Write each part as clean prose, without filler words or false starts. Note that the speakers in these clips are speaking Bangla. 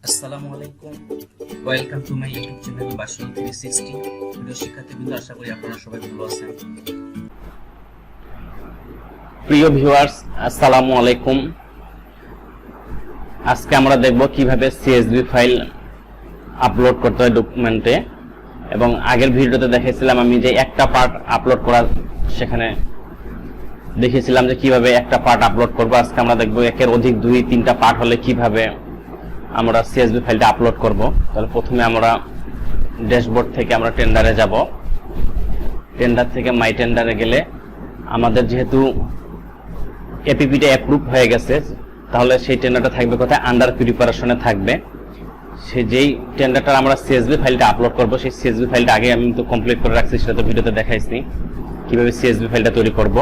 আসসালামু আলাইকুম, welcome to my YouTube channel Bashirul360। প্রিয় শিক্ষার্থীবৃন্দ, আশা করি আপনারা সবাই ভালো আছেন। প্রিয় ভিউয়ার্স, আসসালামু আলাইকুম। আজকে আমরা দেখব কিভাবে সিএসভি ফাইল আপলোড করতে হয় ডকুমেন্টে। এবং আগের ভিডিওতে দেখিয়েছিলাম আমি যে একটা পার্ট আপলোড করা, সেখানে দেখিয়েছিলাম যে কিভাবে একটা পার্ট আপলোড করব। আজকে আমরা দেখব একের অধিক 2-3টা পার্ট হলে কিভাবে আমরা সিএসভি ফাইলটা আপলোড করব। তাহলে প্রথমে আমরা ড্যাশবোর্ড থেকে আমরা টেন্ডারে যাব। টেন্ডার থেকে মাই টেন্ডারে গেলে আমাদের যেহেতু এপিপিটা অ্যাপ্রুভ হয়ে গেছে, তাহলে সেই টেন্ডারটা থাকবে কোথায়? আন্ডার প্রিপারেশনে থাকবে। সে যেই টেন্ডারটা আমরা সিএসভি ফাইলটা আপলোড করব, সেই সিএসভি ফাইলটা আগে আমি তো কমপ্লিট করে রাখছি, সেটা তো ভিডিওতে দেখাইছি কিভাবে সিএসভি ফাইলটা তৈরি করব।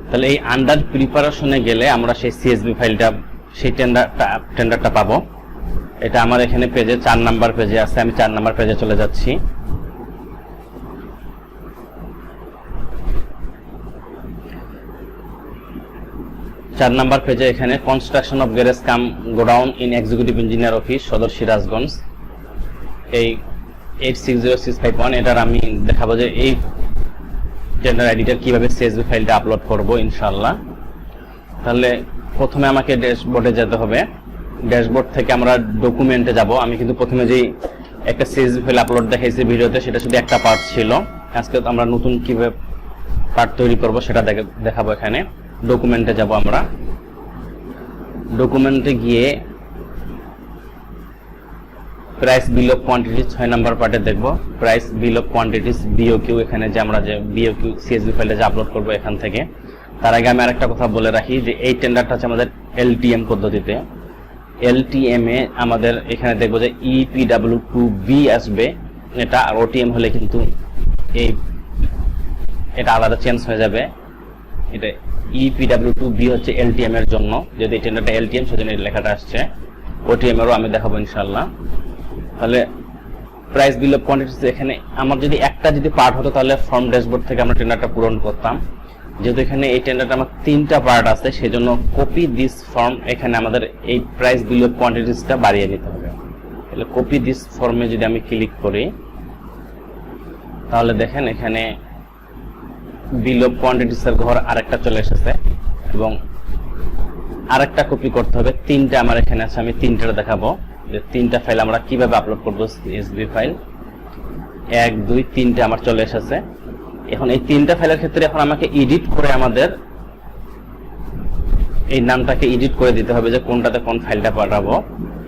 তাহলে এই আন্ডার প্রিপারেশনে গেলে আমরা সেই সিএসভি ফাইলটা, সেই টেন্ডারটা পাবো। এটা আমার এখানে পেজে 4 নাম্বার পেজে আছে। আমি 4 নাম্বার পেজে চলে যাচ্ছি। চার নাম্বার পেজে এখানে construction of garage cum godown in executive engineer office, সদর সিরাজগঞ্জ, এই 860651। এটার আমি দেখাবো যে এই টেন্ডার আইডিটার কিভাবে সিএসভি ফাইলটা আপলোড করব ইনশাআল্লাহ। তাহলে প্রথমে আমাকে ড্যাশবোর্ডে যেতে হবে। ড্যাশবোর্ড থেকে আমরা ডকুমেন্টে যাব। আমি কিন্তু প্রথমে যেই একটা সিএসভি ফাইল আপলোড দেখাইছি ভিডিওতে, সেটা শুধু একটা পার্ট ছিল। আজকে আমরা নতুন কিভাবে পার্ট তৈরি করব সেটা দেখাবো। এখানে ডকুমেন্টে যাব। আমরা ডকুমেন্টে গিয়ে price bill of quantities 6 number পার্টে দেখব। Price bill of quantities BOQ, এখানে যে আমরা যে BOQ সিএসভি ফাইলটা যে আপলোড করব এখান থেকে। তার আগে আমি আরেকটা কথা বলে রাখি যে এই টেন্ডারটা হচ্ছে আমাদের LTM পদ্ধতিতে। LTM এ আমাদের এখানে দেখবো যে EPW2B আসবে এটা, আর OTM হলে কিন্তু এটা আলাদা চেঞ্জ হয়ে যাবে। এটা EPW2B হচ্ছে LTM এর জন্য, যদি এই টেন্ডারটা LTM সেজন্য এই লেখাটা আসছে। OTM এরও আমি দেখাবো ইনশাআল্লাহ। তাহলে প্রাইস বিল অফ কোয়ান্টিটিস, এখানে আমার যদি একটা পার্ট হতো তাহলে ফর্ম ড্যাশবোর্ড থেকে আমরা টেন্ডারটা পূরণ করতাম। যেহেতু এখানে এই টেন্ডারটা আমার 3টা পার্ট আছে, সেজন্য কপি দিস ফর্ম, এখানে আমাদের এই প্রাইস বিল অফ কোয়ান্টিটিসটা বাড়িয়ে নিতে হবে। তাহলে কপি দিস ফর্মে যদি আমি ক্লিক করি, তাহলে দেখেন এখানে বিল অফ কোয়ান্টিটিসের ঘর আরেকটা চলে এসেছে এবং আরেকটা কপি করতে হবে। 3টা আমার এখানে আছে, আমি 3টা দেখাবো যে 3টা ফাইল আমরা কিভাবে আপলোড করব। সিএসভি ফাইল 1, 2, 3টে আমার চলে এসেছে। এখন এই 3টা ফাইলের ক্ষেত্রে এখন আমাকে এডিট করে আমাদের এই নামটাকে এডিট করে দিতে হবে যে কোনটাতে কোন ফাইলটা পাঠাবো।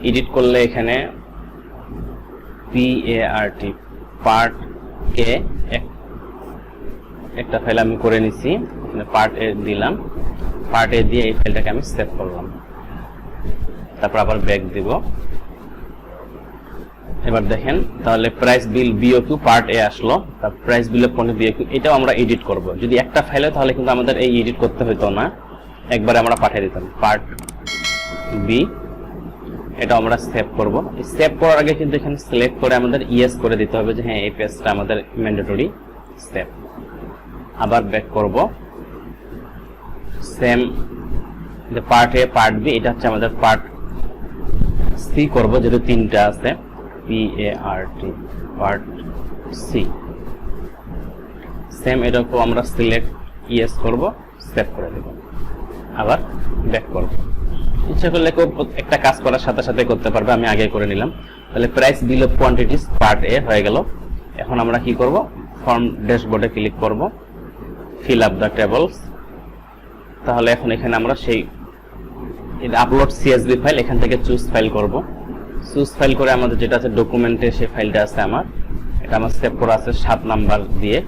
এডিট করলে এখানে PART পার্ট A একটা ফাইল আমি করে নিছি, পার্ট A দিলাম। পার্ট A দিয়ে এই ফাইলটাকে আমি সেভ করলাম। তারপর আবার ব্যাক দিব। এবার দেখেন তাহলে price bill BOQ part A আসলো। তার price bill of quantity BOQ এটাও আমরা এডিট করব। যদি একটা ফাইলে তাহলে কিন্তু আমাদের এই এডিট করতে হতো না, একবারে আমরা পাঠিয়ে দিতাম। পার্ট B এটা আমরা সেভ করব। এই সেভ করার আগে কিন্তু এখানে সিলেক্ট করে আমাদের ইয়েস করে দিতে হবে যে হ্যাঁ এই পেজটা আমাদের ম্যান্ডেটরি সেভ। আবার ব্যাক করব। সেম যে পার্ট A পার্ট B, এটা হচ্ছে আমাদের পার্ট C করব, যেহেতু 3টা আছে। PART পার্ট C সেম, এটাকেও আমরা সিলেক্ট ইয়েস করব, সেভ করে দেব। আবার ব্যাক করব। ইচ্ছা করলে কেউ একটা কাজ করার সাথে সাথে করতে পারবে, আমি আগে করে নিলাম। তাহলে price bill of quantities part A হয়ে গেল। এখন আমরা কি করব? ফর্ম ড্যাশবোর্ডে ক্লিক করব, ফিল আপ দ্য টেবলস। তাহলে এখন এখানে আমরা সেই আপলোড সিএসভি ফাইল, এখান থেকে চুজ ফাইল করব। চুজ ফাইল করে আমাদের যেটা আছে ডকুমেন্টে সেই ফাইলটা আছে আমার, এটা আমার সেভ করা আছে 7 নাম্বার দিয়ে।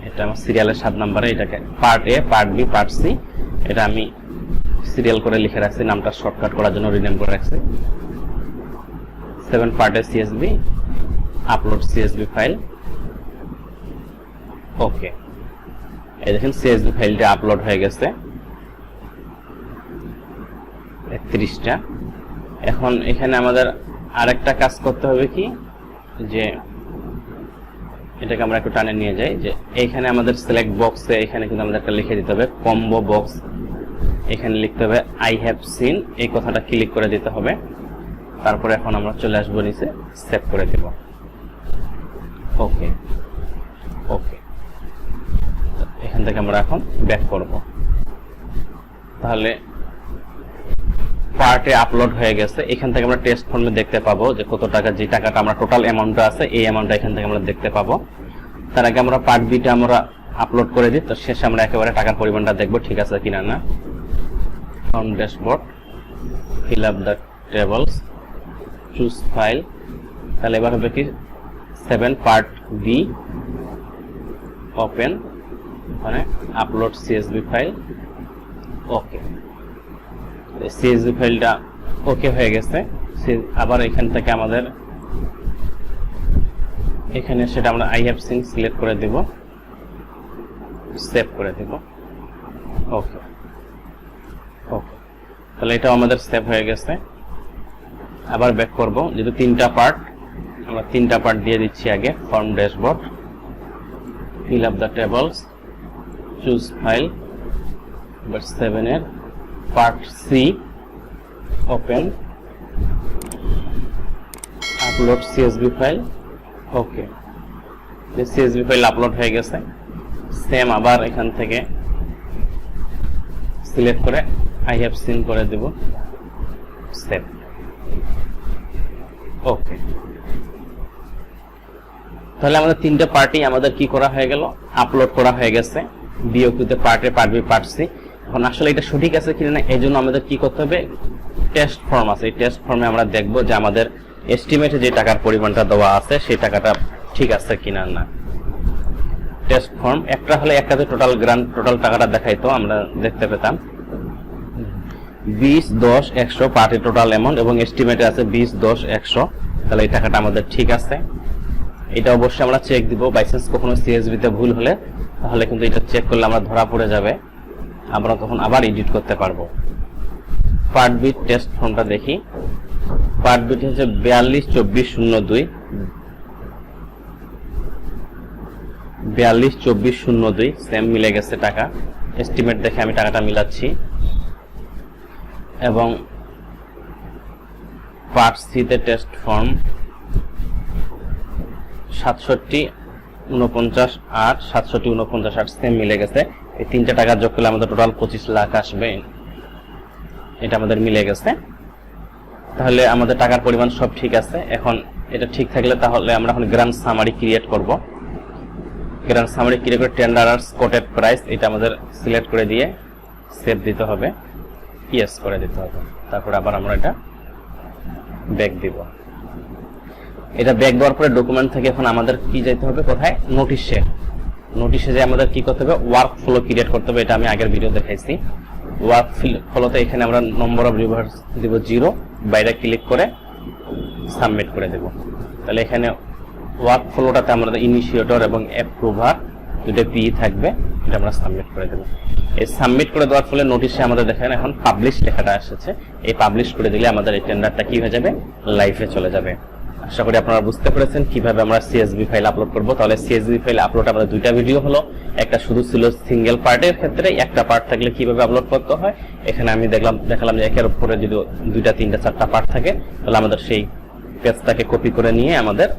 এটা আমার সিরিয়ালের 7 নাম্বারে, এটাকে part A part B part C এটা আমি সিরিয়াল করে লিখে রাখছি, নামটা শর্টকাট করার জন্য রিনেম করে রাখছি। 7 part A CSV upload CSV file. Okay, এই দেখেন সিএসভি ফাইলটা আপলোড হয়ে গেছে 31টা। এখন এখানে আমাদের আরেকটা কাজ করতে হবে কি, যে এটাকে আমরা একটু টানে নিয়ে যাই, যে এখানে আমাদের সিলেক্ট বক্সে এখানে কিন্তু আমাদের একটা লিখে দিতে হবে কম্বো বক্স। এখানে লিখতে হবে আই হ্যাভ সিন, এই কথাটা ক্লিক করে দিতে হবে। তারপরে এখন আমরা চলে আসবো নিচে, সেভ করে দেব। ওকে ওকে, এখান থেকে আমরা এখন ব্যাক করব। তাহলে পার্টে আপলোড হয়ে গেছে। এখান থেকে আমরা টেস্ট ফর্মে দেখতে পাবো যে কত টাকা, যে টাকাটা আমরা টোটাল অ্যামাউন্টটা আছে এই অ্যামাউন্টটা এখান থেকে আমরা দেখতে পাবো। তার আগে আমরা পার্ট বিটা আমরা আপলোড করে দিই, তো শেষে আমরা একেবারে টাকার পরিমাণটা দেখবো ঠিক আছে কিনা না। From dashboard, fill up the tables, choose file. তাহলে এবার হবে কি 7 পার্ট বি, ওপেন, মানে upload CSV file. Okay, CSV ফাইলটা ওকে হয়ে গেছে। আবার এখান থেকে আমাদের এখানে সেটা আমরা আই হ্যাভ সিন সিলেক্ট করে দেব, সেভ করে দেব। ওকে ওকে, তাহলে এটা আমাদের সেভ হয়ে গেছে। আবার ব্যাক করব, যেহেতু 3টা পার্ট, আমরা 3টা পার্ট দিয়ে দিচ্ছি আগে। Form dashboard, fill up the tables, choose file, number 7 এর part C, open, upload CSV file. Okay, CSV file upload হয়ে গেছে। সেম আবার এখান থেকে সিলেক্ট করে আই হ্যাভ সিন করে দেব, সেভ। ওকে, তাহলে আমাদের 3টা পার্টি আমাদের কি করা হয়ে গেল, আপলোড করা হয়ে গেছে বিওকিউতে। পার্টে পার্ট বি, পার্ট সি। এখন আসলে এটা সঠিক আছে কিনা না এই জন্য আমাদের কি করতে হবে, টেস্ট ফর্ম আছে, এই টেস্ট ফর্মে আমরা দেখব যে আমাদের এস্টিমেটে যে টাকার পরিমাণটা দেওয়া আছে সেই টাকাটা ঠিক আছে কিনা না। টেস্ট ফর্ম একটা হলে একটাতে টোটাল টাকাটা দেখাইতো, আমরা দেখতে পেতাম 20, 10, 100 পার্টি টোটাল অ্যামাউন্ট, এবং এস্টিমেটে আছে 20, 10, 100। তাহলে এই টাকাটা আমাদের ঠিক আছে। এটা অবশ্যই আমরা চেক দিব, বাই চান্স কখনো সিএসভি তে ভুল হলে তাহলে কিন্তু এটা চেক করলে আমরা ধরা পড়ে যাবে, আমরা তখন আবার এডিট করতে পারবো। পার্ট বি টেস্ট ফর্মটা দেখি। পার্ট বি হচ্ছে 422402, 422402, সেম মিলে গেছে টাকা। এস্টিমেট দেখে আমি টাকাটা মিলাচ্ছি। এবং পার্ট সি তে টেস্ট ফর্ম 6749,8, 6749,8, সেম মিলে গেছে। এই 3টা টাকা যোগ করলে আমাদের টোটাল 25 লাখ আসবে, এটা আমাদের মিলে গেছে। তাহলে আমাদের টাকার পরিমাণ সব ঠিক আছে। এখন এটা ঠিক থাকলে তাহলে আমরা এখন গ্র্যান্ড সামারি ক্রিয়েট করব। গ্র্যান্ড সামারি ক্রিয়েট করে টেন্ডারার্স কোটেড প্রাইস এটা আমাদের সিলেক্ট করে দিয়ে সেভ দিতে হবে, ইয়েস করে দিতে হবে। তারপর আবার আমরা এটা ব্যাক দিব। এটা ব্যাক দেওয়ার পরে ডকুমেন্ট থেকে এখন আমাদের কি যেতে হবে, কোথায়, নোটিশে। নোটিশে যে আমাদের কি করতে হবে, ওয়ার্ক ফ্লো ক্রিয়েট করতে হবে। এটা আমি আগের ভিডিও দেখাইছি। ওয়ার্ক ফ্লোতে এখানে আমরা নম্বর অফ রিভার্স দিব 0, বাইরে ক্লিক করে সাবমিট করে দেব। তাহলে এখানে ওয়ার্ক ফ্লোটাতে আমাদের ইনিশিয়েটর এবং অ্যাপ্রুভার দুটো পি থাকবে, এটা আমরা সাবমিট করে দেব। এই সাবমিট করে দেওয়ার ফলে নোটিশে আমাদের দেখেন এখন পাবলিশ লেখাটা এসেছে। এই পাবলিশ করে দিলে আমাদের এই টেন্ডারটা কি হয়ে যাবে, লাইভে চলে যাবে। আশা করি আপনারা বুঝতে পেরেছেন কিভাবে আমরা সিএসভি ফাইল আপলোড করব। তাহলে সিএসভি ফাইল আপলোড আমাদের 2টা ভিডিও হলো, একটা শুধু ছিল সিঙ্গেল পার্টের ক্ষেত্রে, একটা পার্ট থাকলে কিভাবে আপলোড করতে হয়। এখানে আমি দেখালাম যে একের উপরে যদি 2টা 3টা 4টা পার্ট থাকে তাহলে আমাদের সেই পেজটাকে কপি করে নিয়ে আমাদের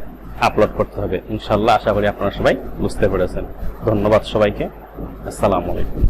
আপলোড করতে হবে। ইনশাআল্লাহ আশা করি আপনারা সবাই বুঝতে পেরেছেন। ধন্যবাদ সবাইকে, আসসালামু আলাইকুম।